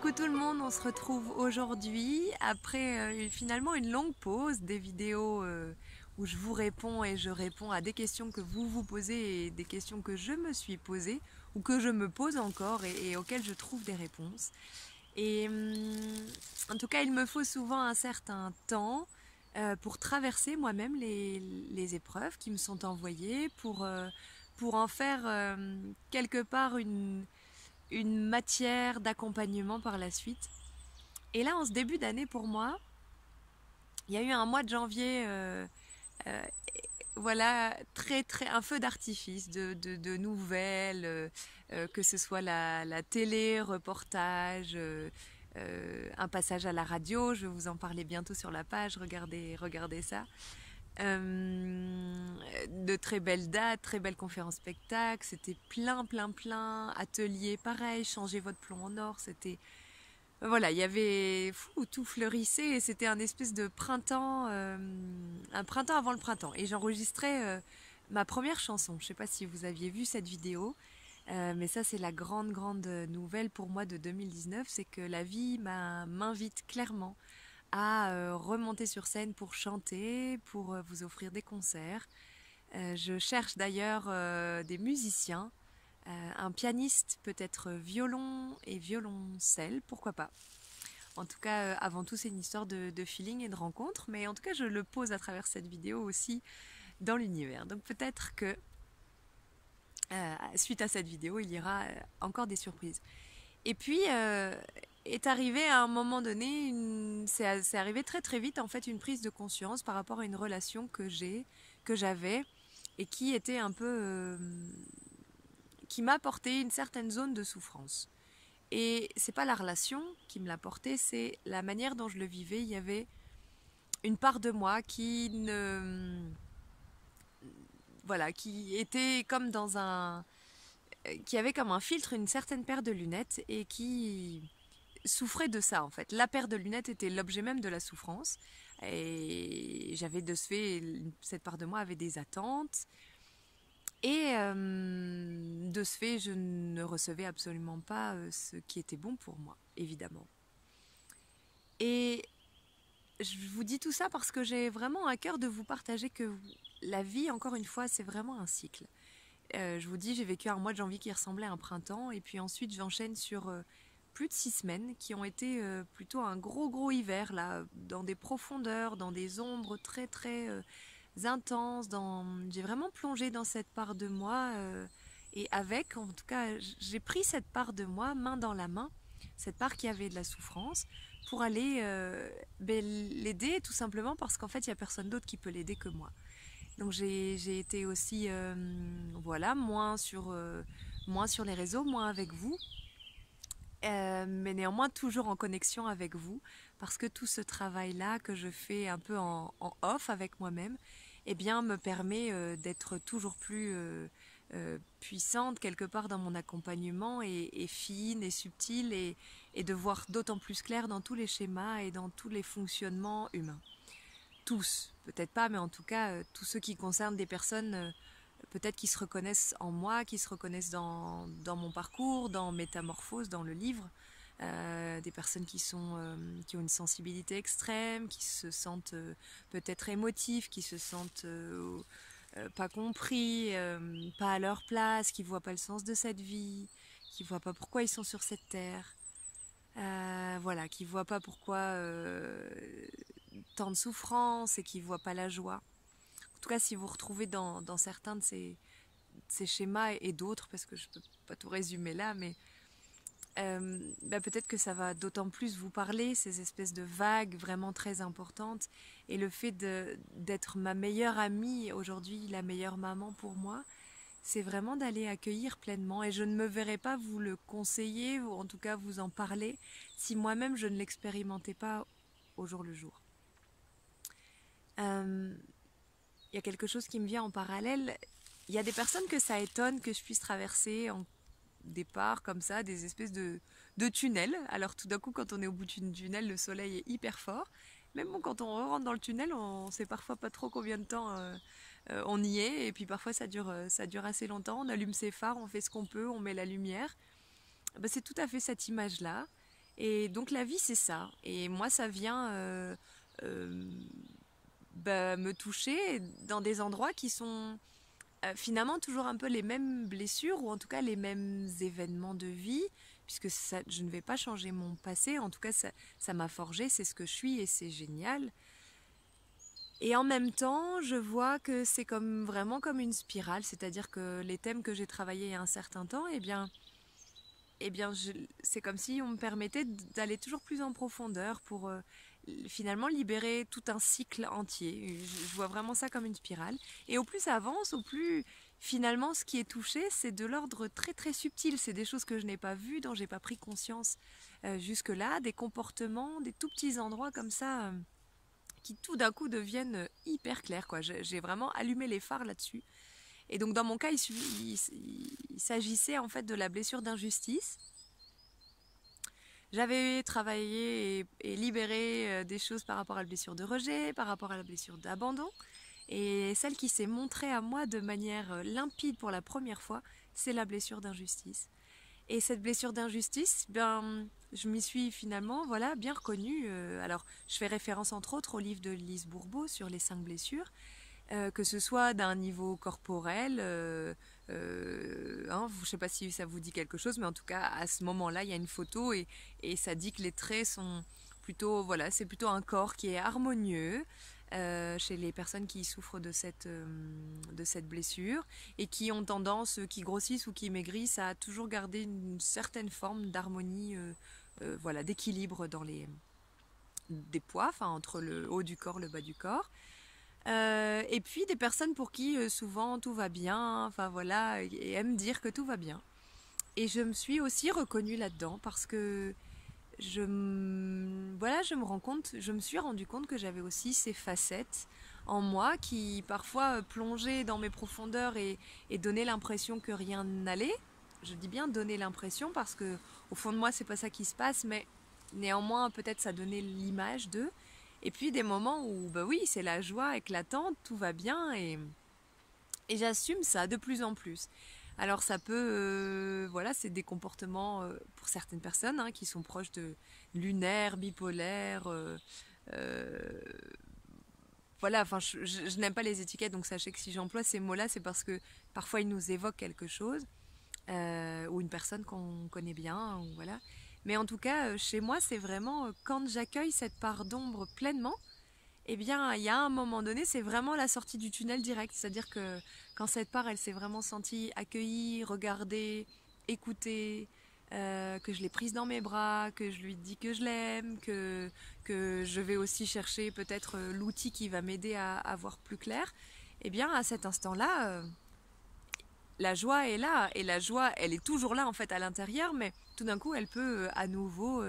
Coucou tout le monde, on se retrouve aujourd'hui après finalement une longue pause des vidéos où je vous réponds et je réponds à des questions que vous vous posez et des questions que je me suis posées ou que je me pose encore et auxquelles je trouve des réponses. Et en tout cas, il me faut souvent un certain temps pour traverser moi-même les épreuves qui me sont envoyées, pour en faire quelque part une matière d'accompagnement par la suite. Et là, en ce début d'année, pour moi, il y a eu un mois de janvier, euh, voilà, un feu d'artifice de nouvelles, que ce soit la télé, reportage, un passage à la radio. Je vais vous en parler bientôt sur la page. Regardez ça. De très belles dates, très belles conférences spectacles. C'était plein. Ateliers, pareil, changez votre plomb en or. C'était voilà, il y avait tout fleurissait et c'était un espèce de printemps, un printemps avant le printemps. Et j'enregistrais ma première chanson. Je ne sais pas si vous aviez vu cette vidéo, mais ça c'est la grande nouvelle pour moi de 2019, c'est que la vie m'invite clairement à remonter sur scène pour chanter, pour vous offrir des concerts. Je cherche d'ailleurs des musiciens, un pianiste, peut-être violon et violoncelle, pourquoi pas. En tout cas, avant tout, c'est une histoire de feeling et de rencontre, mais en tout cas, je le pose à travers cette vidéo aussi dans l'univers. Donc peut-être que suite à cette vidéo, il y aura encore des surprises. Et puis, est arrivé à un moment donné, c'est arrivé très vite en fait, une prise de conscience par rapport à une relation que j'avais et qui était un peu, qui m'a apporté une certaine zone de souffrance. Et c'est pas la relation qui me l'a porté, c'est la manière dont je le vivais. Il y avait une part de moi voilà, qui était comme dans qui avait comme un filtre une certaine paire de lunettes et qui souffrait de ça en fait. La paire de lunettes était l'objet même de la souffrance et j'avais de ce fait, cette part de moi avait des attentes et de ce fait je ne recevais absolument pas ce qui était bon pour moi, évidemment. Et je vous dis tout ça parce que j'ai vraiment à cœur de vous partager que la vie, encore une fois, c'est vraiment un cycle. Je vous dis, j'ai vécu un mois de janvier qui ressemblait à un printemps, et puis ensuite j'enchaîne sur plus de 6 semaines qui ont été plutôt un gros hiver, là, dans des profondeurs, dans des ombres très intenses. J'ai vraiment plongé dans cette part de moi, et avec, en tout cas, j'ai pris cette part de moi, main dans la main, cette part qui avait de la souffrance, pour aller l'aider tout simplement parce qu'en fait, il n'y a personne d'autre qui peut l'aider que moi. Donc j'ai été aussi, voilà, moins sur les réseaux, moins avec vous, mais néanmoins toujours en connexion avec vous, parce que tout ce travail-là que je fais un peu en off avec moi-même, eh bien, me permet d'être toujours plus puissante quelque part dans mon accompagnement et fine et subtile et de voir d'autant plus clair dans tous les schémas et dans tous les fonctionnements humains. Tous, peut-être pas, mais en tout cas, tous ceux qui concernent des personnes peut-être qui se reconnaissent en moi, qui se reconnaissent dans mon parcours, dans Métamorphose, dans le livre. Des personnes qui ont une sensibilité extrême, qui se sentent peut-être émotifs, qui se sentent pas compris, pas à leur place, qui voient pas le sens de cette vie, qui voient pas pourquoi ils sont sur cette terre. Voilà, qui voient pas pourquoi tant de souffrance et qui voient pas la joie. En tout cas, si vous retrouvez dans certains de ces schémas et d'autres, parce que je peux pas tout résumer là, mais peut-être que ça va d'autant plus vous parler, ces espèces de vagues vraiment très importantes, et le fait d'être ma meilleure amie aujourd'hui, la meilleure maman pour moi, c'est vraiment d'aller accueillir pleinement, et je ne me verrai pas vous le conseiller, ou en tout cas vous en parler, si moi-même je ne l'expérimentais pas au jour le jour. Il y a quelque chose qui me vient en parallèle. Il y a des personnes que ça étonne que je puisse traverser en départ comme ça, des espèces de tunnels. Alors tout d'un coup, quand on est au bout du tunnel, le soleil est hyper fort. Même bon, quand on rentre dans le tunnel, on sait parfois pas trop combien de temps on y est. Et puis parfois, ça dure assez longtemps. On allume ses phares, on fait ce qu'on peut, on met la lumière. C'est tout à fait cette image-là. Et donc la vie, c'est ça. Et moi, ça vient euh, me toucher dans des endroits qui sont finalement toujours un peu les mêmes blessures, ou en tout cas les mêmes événements de vie, puisque ça, je ne vais pas changer mon passé, en tout cas ça m'a forgé, c'est ce que je suis et c'est génial. Et en même temps, je vois que c'est comme vraiment comme une spirale, c'est-à-dire que les thèmes que j'ai travaillés il y a un certain temps, c'est comme si on me permettait d'aller toujours plus en profondeur pour finalement libérer tout un cycle entier. Je vois vraiment ça comme une spirale. Et au plus ça avance, au plus finalement ce qui est touché, c'est de l'ordre très très subtil. C'est des choses que je n'ai pas vues, dont j'ai pas pris conscience jusque-là, des comportements, des tout petits endroits comme ça qui tout d'un coup deviennent hyper clairs, quoi. J'ai vraiment allumé les phares là-dessus. Et donc dans mon cas, il s'agissait en fait de la blessure d'injustice. J'avais travaillé et libéré des choses par rapport à la blessure de rejet, par rapport à la blessure d'abandon. Et celle qui s'est montrée à moi de manière limpide pour la première fois, c'est la blessure d'injustice. Et cette blessure d'injustice, ben, je m'y suis finalement voilà, bien reconnue. Alors, je fais référence entre autres au livre de Lise Bourbeau sur les 5 blessures, que ce soit d'un niveau corporel, je ne sais pas si ça vous dit quelque chose, mais en tout cas, à ce moment-là, il y a une photo et ça dit que les traits sont plutôt, voilà, c'est plutôt un corps qui est harmonieux chez les personnes qui souffrent de cette blessure et qui ont tendance, qui grossissent ou qui maigrissent, à toujours garder une certaine forme d'harmonie, voilà, d'équilibre dans des poids, enfin, entre le haut du corps, le bas du corps. Et puis des personnes pour qui souvent tout va bien, enfin voilà, et aiment dire que tout va bien. Et je me suis aussi reconnue là-dedans parce que voilà, je me suis rendu compte que j'avais aussi ces facettes en moi qui parfois plongeaient dans mes profondeurs et donnaient l'impression que rien n'allait. Je dis bien donner l'impression parce que au fond de moi c'est pas ça qui se passe, mais néanmoins peut-être ça donnait l'image d'eux. Et puis des moments où bah oui c'est la joie éclatante, tout va bien et j'assume ça de plus en plus. Alors ça peut, voilà, c'est des comportements pour certaines personnes hein, qui sont proches de lunaire, bipolaire. Euh, voilà, enfin, je n'aime pas les étiquettes, donc sachez que si j'emploie ces mots-là, c'est parce que parfois ils nous évoquent quelque chose ou une personne qu'on connaît bien, ou voilà. Mais en tout cas, chez moi, c'est vraiment quand j'accueille cette part d'ombre pleinement, eh bien, il y a un moment donné, c'est vraiment la sortie du tunnel direct. C'est-à-dire que quand cette part, elle s'est vraiment sentie accueillie, regardée, écoutée, que je l'ai prise dans mes bras, que je lui dis que je l'aime, que je vais aussi chercher peut-être l'outil qui va m'aider à voir plus clair, eh bien, à cet instant-là, la joie est là. Et la joie, elle est toujours là, en fait, à l'intérieur, mais tout d'un coup, elle peut à nouveau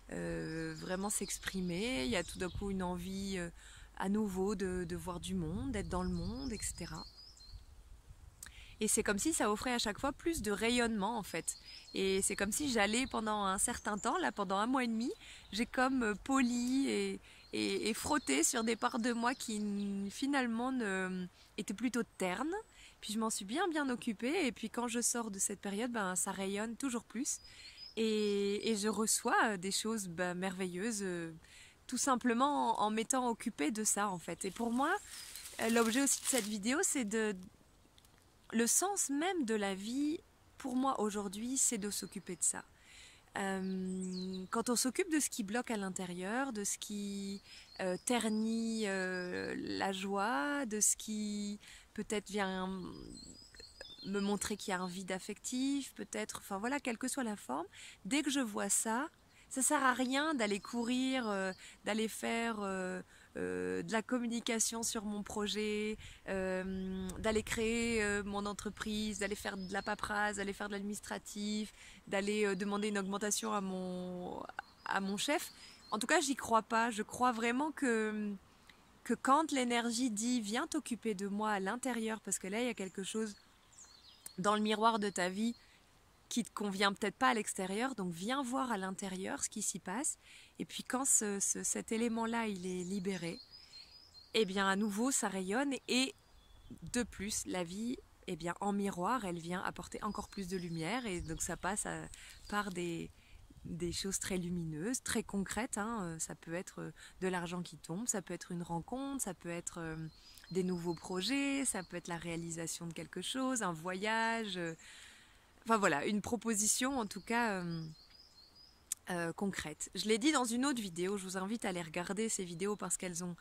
vraiment s'exprimer. Il y a tout d'un coup une envie à nouveau de voir du monde, d'être dans le monde, etc. Et c'est comme si ça offrait à chaque fois plus de rayonnement en fait. Et c'est comme si j'allais pendant un certain temps, là pendant 1 mois et demi, j'ai comme poli et frotté sur des parts de moi qui finalement étaient plutôt ternes. Puis je m'en suis bien occupée et puis quand je sors de cette période, ben, ça rayonne toujours plus. Et je reçois des choses merveilleuses, tout simplement en m'étant occupée de ça en fait. Et pour moi, l'objet aussi de cette vidéo, c'est le sens même de la vie, pour moi aujourd'hui, c'est de s'occuper de ça. Quand on s'occupe de ce qui bloque à l'intérieur, de ce qui ternit la joie, de ce qui peut-être vient me montrer qu'il y a un vide affectif, peut-être, enfin voilà, quelle que soit la forme, dès que je vois ça, ça sert à rien d'aller courir, d'aller faire de la communication sur mon projet, d'aller créer mon entreprise, d'aller faire de la paperasse, d'aller faire de l'administratif, d'aller demander une augmentation à mon chef. En tout cas, j'y crois pas. Je crois vraiment que quand l'énergie dit viens t'occuper de moi à l'intérieur, parce que là, il y a quelque chose dans le miroir de ta vie qui te convient peut-être pas à l'extérieur, donc viens voir à l'intérieur ce qui s'y passe. Et puis quand cet élément-là, il est libéré, eh bien à nouveau, ça rayonne. Et de plus, la vie, eh bien en miroir, elle vient apporter encore plus de lumière. Et donc ça passe par des choses très lumineuses, très concrètes, hein. Ça peut être de l'argent qui tombe, ça peut être une rencontre, ça peut être des nouveaux projets, ça peut être la réalisation de quelque chose, un voyage. Enfin voilà, une proposition en tout cas concrète. Je l'ai dit dans une autre vidéo, je vous invite à aller regarder ces vidéos parce qu'elles ont,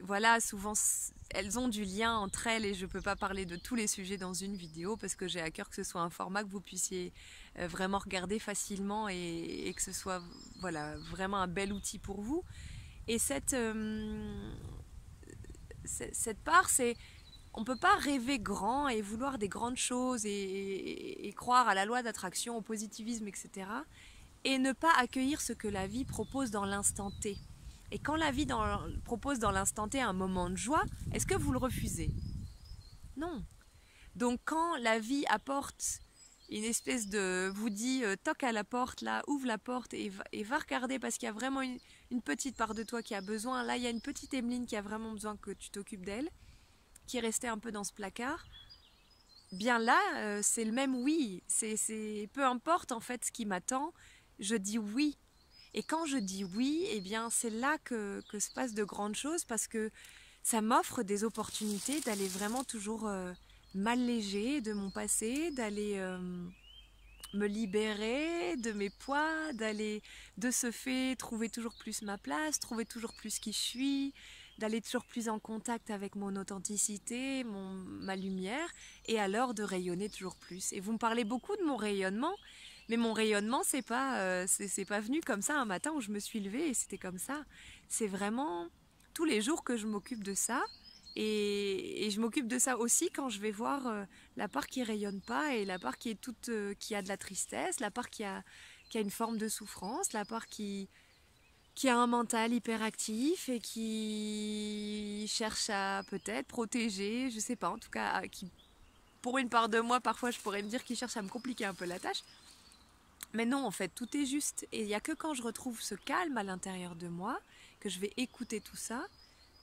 voilà, souvent elles ont du lien entre elles et je ne peux pas parler de tous les sujets dans une vidéo parce que j'ai à cœur que ce soit un format que vous puissiez vraiment regarder facilement et que ce soit voilà, vraiment un bel outil pour vous. Et cette part, c'est on ne peut pas rêver grand et vouloir des grandes choses et croire à la loi d'attraction, au positivisme, etc. et ne pas accueillir ce que la vie propose dans l'instant T. Et quand la vie propose dans l'instant T un moment de joie, est-ce que vous le refusez? Non. Donc quand la vie apporte une espèce de... vous dit toque à la porte, là, ouvre la porte et va regarder parce qu'il y a vraiment une petite part de toi qui a besoin. Là, il y a une petite Emeline qui a vraiment besoin que tu t'occupes d'elle, qui est restée un peu dans ce placard. Bien là, c'est le même oui. Peu importe en fait ce qui m'attend, je dis oui. Et quand je dis oui, eh bien c'est là que se passent de grandes choses parce que ça m'offre des opportunités d'aller vraiment toujours m'alléger de mon passé, d'aller me libérer de mes poids, d'aller de ce fait trouver toujours plus ma place, trouver toujours plus qui je suis, d'aller toujours plus en contact avec mon authenticité, ma lumière, et alors de rayonner toujours plus. Et vous me parlez beaucoup de mon rayonnement, mais mon rayonnement, c'est pas venu comme ça un matin où je me suis levée et c'était comme ça. C'est vraiment tous les jours que je m'occupe de ça. Et je m'occupe de ça aussi quand je vais voir la part qui rayonne pas et la part qui est toute, qui a de la tristesse, la part qui a une forme de souffrance, la part qui a un mental hyperactif et qui cherche à peut-être protéger, je sais pas, en tout cas, qui, pour une part de moi, parfois je pourrais me dire qu'il cherche à me compliquer un peu la tâche. Mais non, en fait, tout est juste. Et il n'y a que quand je retrouve ce calme à l'intérieur de moi, que je vais écouter tout ça,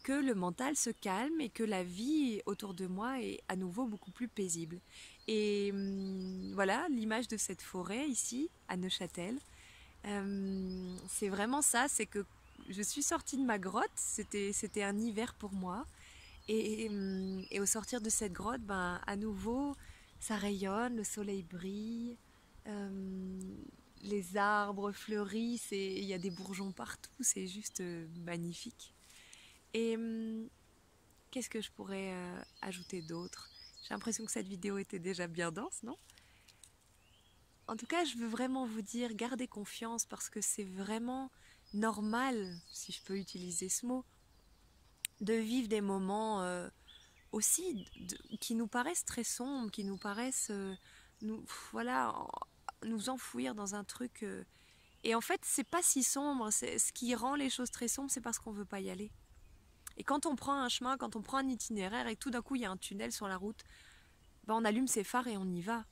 que le mental se calme et que la vie autour de moi est à nouveau beaucoup plus paisible. Et voilà, l'image de cette forêt ici, à Neuchâtel, c'est vraiment ça, c'est que je suis sortie de ma grotte, c'était un hiver pour moi, et au sortir de cette grotte, ben, à nouveau, ça rayonne, le soleil brille, euh, les arbres fleurissent et il y a des bourgeons partout, c'est juste magnifique. Et qu'est-ce que je pourrais ajouter d'autre? J'ai l'impression que cette vidéo était déjà bien dense, non? En tout cas, je veux vraiment vous dire, gardez confiance parce que c'est vraiment normal, si je peux utiliser ce mot, de vivre des moments aussi qui nous paraissent très sombres, qui nous paraissent voilà, nous enfouir dans un truc. Et en fait, c'est pas si sombre. Ce qui rend les choses très sombres, c'est parce qu'on veut pas y aller. Et quand on prend un chemin, quand on prend un itinéraire et que tout d'un coup il y a un tunnel sur la route, ben on allume ses phares et on y va.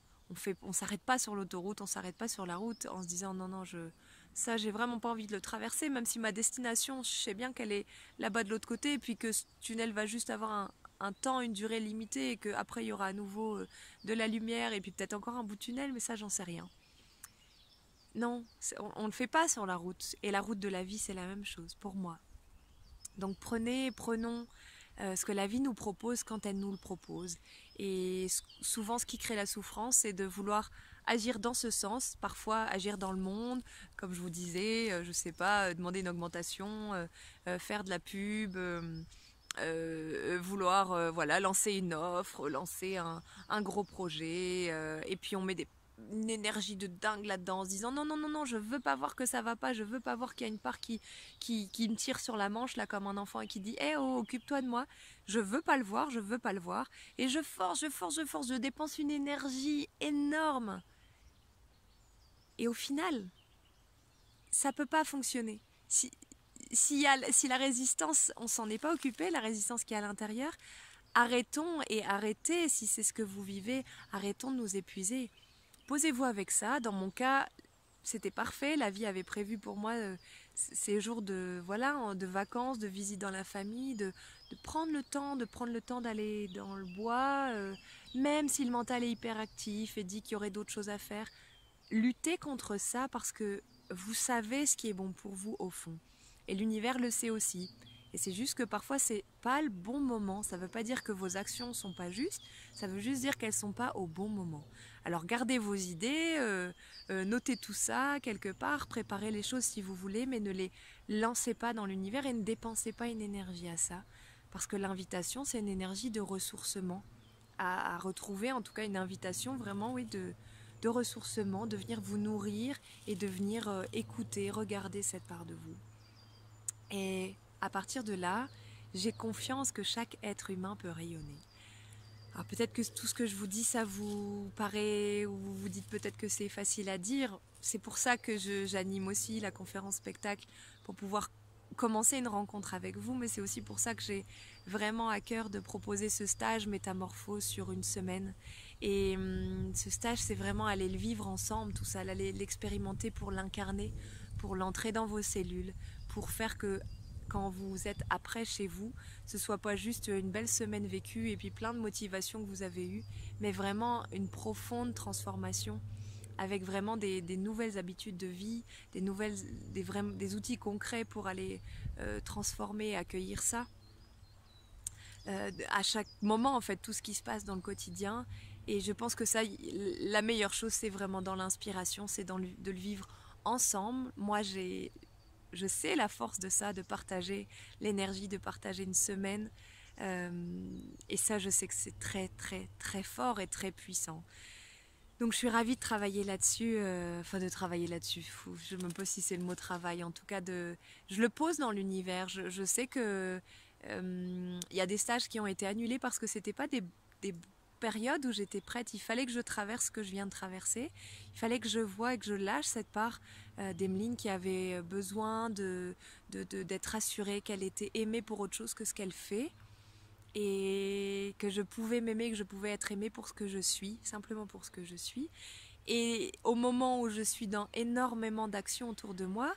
On s'arrête pas sur l'autoroute, on s'arrête pas sur la route en se disant non non ça j'ai vraiment pas envie de le traverser, même si ma destination je sais bien qu'elle est là-bas de l'autre côté et puis que ce tunnel va juste avoir un temps, une durée limitée et qu'après il y aura à nouveau de la lumière et puis peut-être encore un bout de tunnel, mais ça j'en sais rien. Non, on ne le fait pas sur la route et la route de la vie c'est la même chose pour moi. Donc prenons ce que la vie nous propose quand elle nous le propose. Et souvent, ce qui crée la souffrance, c'est de vouloir agir dans ce sens, parfois agir dans le monde, comme je vous disais, je sais pas, demander une augmentation, faire de la pub, vouloir voilà, lancer une offre, lancer un gros projet, et puis on met une énergie de dingue là-dedans en se disant non, non, non, non, je veux pas voir que ça va pas, je veux pas voir qu'il y a une part qui me tire sur la manche là comme un enfant et qui dit eh oh, occupe-toi de moi, je veux pas le voir, je veux pas le voir, et je force, je force, je force, je dépense une énergie énorme. Et au final, ça peut pas fonctionner. Si la résistance, on s'en est pas occupé, la résistance qui est à l'intérieur, arrêtons et arrêtez, si c'est ce que vous vivez, arrêtons de nous épuiser. Posez-vous avec ça. Dans mon cas, c'était parfait. La vie avait prévu pour moi ces jours de voilà, de vacances, de visite dans la famille, de prendre le temps d'aller dans le bois, même si le mental est hyper actif et dit qu'il y aurait d'autres choses à faire. luttez contre ça parce que vous savez ce qui est bon pour vous au fond. Et l'univers le sait aussi. Et c'est juste que parfois c'est pas le bon moment. Ça veut pas dire que vos actions sont pas justes. Ça veut juste dire qu'elles sont pas au bon moment. Alors gardez vos idées, notez tout ça quelque part, préparez les choses si vous voulez, mais ne les lancez pas dans l'univers et ne dépensez pas une énergie à ça. Parce que l'invitation, c'est une énergie de ressourcement. À retrouver en tout cas une invitation vraiment, oui, de ressourcement, de venir vous nourrir et de venir écouter, regarder cette part de vous. Et à partir de là, j'ai confiance que chaque être humain peut rayonner. Alors peut-être que tout ce que je vous dis, ça vous paraît, ou vous vous dites peut-être que c'est facile à dire. C'est pour ça que j'anime aussi la conférence spectacle, pour pouvoir commencer une rencontre avec vous, mais c'est aussi pour ça que j'ai vraiment à cœur de proposer ce stage métamorphose sur une semaine. Et ce stage, c'est vraiment aller le vivre ensemble, tout ça, aller l'expérimenter pour l'incarner, pour l'entrer dans vos cellules, pour faire que quand vous êtes après chez vous, ce soit pas juste une belle semaine vécue et puis plein de motivations que vous avez eues, mais vraiment une profonde transformation avec vraiment des nouvelles habitudes de vie, des outils concrets pour aller transformer et accueillir ça. À chaque moment, en fait, tout ce qui se passe dans le quotidien. Et je pense que ça, la meilleure chose, c'est vraiment dans l'inspiration, c'est de le vivre ensemble. Moi, je sais la force de ça, de partager l'énergie, de partager une semaine. Et ça, je sais que c'est très, très, très fort et très puissant. Donc je suis ravie de travailler là-dessus, de travailler là-dessus. Je me pose si c'est le mot travail, en tout cas je le pose dans l'univers. Je sais que y a des stages qui ont été annulés parce que c'était pas des périodes où j'étais prête. Il fallait que je traverse ce que je viens de traverser. Il fallait que je voie et que je lâche cette part d'Emeline qui avait besoin d'être assurée qu'elle était aimée pour autre chose que ce qu'elle fait. Et que je pouvais m'aimer, que je pouvais être aimée pour ce que je suis, simplement pour ce que je suis. Et au moment où je suis dans énormément d'actions autour de moi,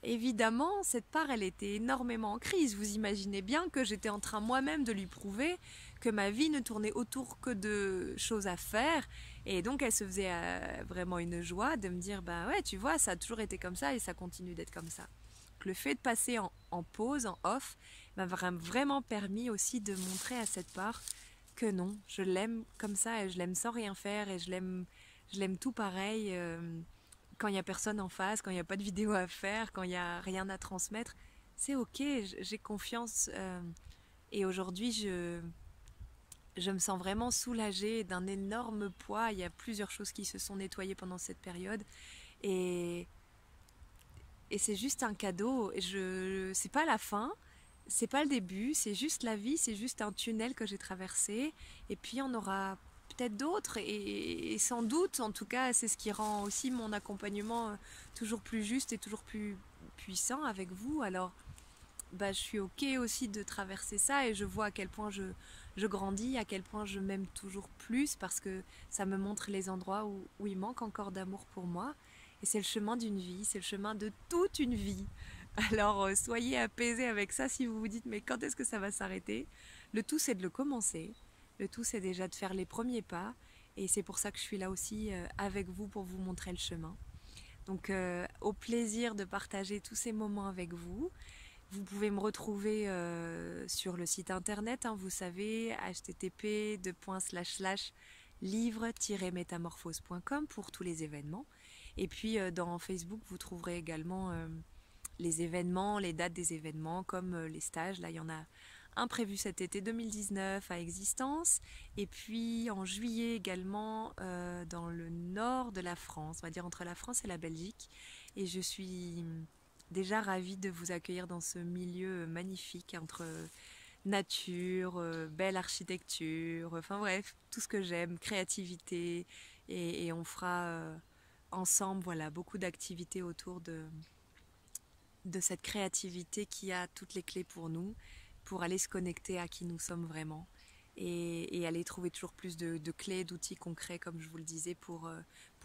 évidemment, cette part, elle était énormément en crise. Vous imaginez bien que j'étais en train moi-même de lui prouver que ma vie ne tournait autour que de choses à faire. Et donc, elle se faisait vraiment une joie de me dire, bah ouais, tu vois, ça a toujours été comme ça et ça continue d'être comme ça. Le fait de passer en pause, en off, m'a vraiment permis aussi de montrer à cette part que non, je l'aime comme ça et je l'aime sans rien faire et je l'aime tout pareil. Quand il n'y a personne en face, quand il n'y a pas de vidéo à faire, quand il n'y a rien à transmettre, c'est ok, j'ai confiance. Et aujourd'hui, je me sens vraiment soulagée d'un énorme poids. Il y a plusieurs choses qui se sont nettoyées pendant cette période. Et, et c'est juste un cadeau. C'est pas la fin, c'est pas le début, c'est juste la vie, c'est juste un tunnel que j'ai traversé. Et puis on aura peut-être d'autres et sans doute, en tout cas, c'est ce qui rend aussi mon accompagnement toujours plus juste et toujours plus puissant avec vous. Alors, bah, je suis ok aussi de traverser ça et je vois à quel point je grandis, à quel point je m'aime toujours plus parce que ça me montre les endroits où il manque encore d'amour pour moi. Et c'est le chemin d'une vie, c'est le chemin de toute une vie. Alors soyez apaisés avec ça si vous vous dites mais quand est-ce que ça va s'arrêter? Le tout c'est de le commencer, le tout c'est déjà de faire les premiers pas et c'est pour ça que je suis là aussi avec vous pour vous montrer le chemin. Donc au plaisir de partager tous ces moments avec vous. Vous pouvez me retrouver sur le site internet, hein, vous savez, http://livre-métamorphose.com pour tous les événements. Et puis dans Facebook, vous trouverez également les événements, les dates des événements, comme les stages. Là, il y en a un prévu cet été 2019 à Existence. Et puis en juillet également dans le nord de la France, on va dire entre la France et la Belgique. Et je suis déjà ravie de vous accueillir dans ce milieu magnifique entre nature, belle architecture, enfin bref, tout ce que j'aime, créativité. Et on fera ensemble voilà, beaucoup d'activités autour de cette créativité qui a toutes les clés pour nous, pour aller se connecter à qui nous sommes vraiment et aller trouver toujours plus de clés, d'outils concrets, comme je vous le disais, pour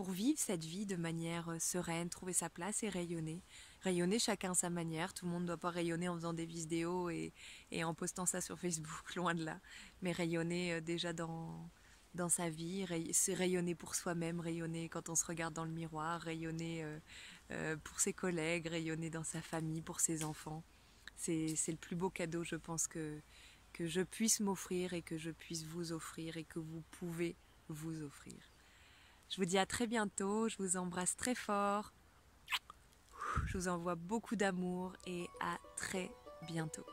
vivre cette vie de manière sereine, trouver sa place et rayonner. Rayonner chacun à sa manière, tout le monde ne doit pas rayonner en faisant des vidéos et en postant ça sur Facebook, loin de là, mais rayonner déjà dans sa vie, se rayonner pour soi-même, rayonner quand on se regarde dans le miroir, rayonner pour ses collègues, rayonner dans sa famille, pour ses enfants. C'est le plus beau cadeau, je pense, que je puisse m'offrir et que je puisse vous offrir et que vous pouvez vous offrir. Je vous dis à très bientôt, je vous embrasse très fort, je vous envoie beaucoup d'amour et à très bientôt.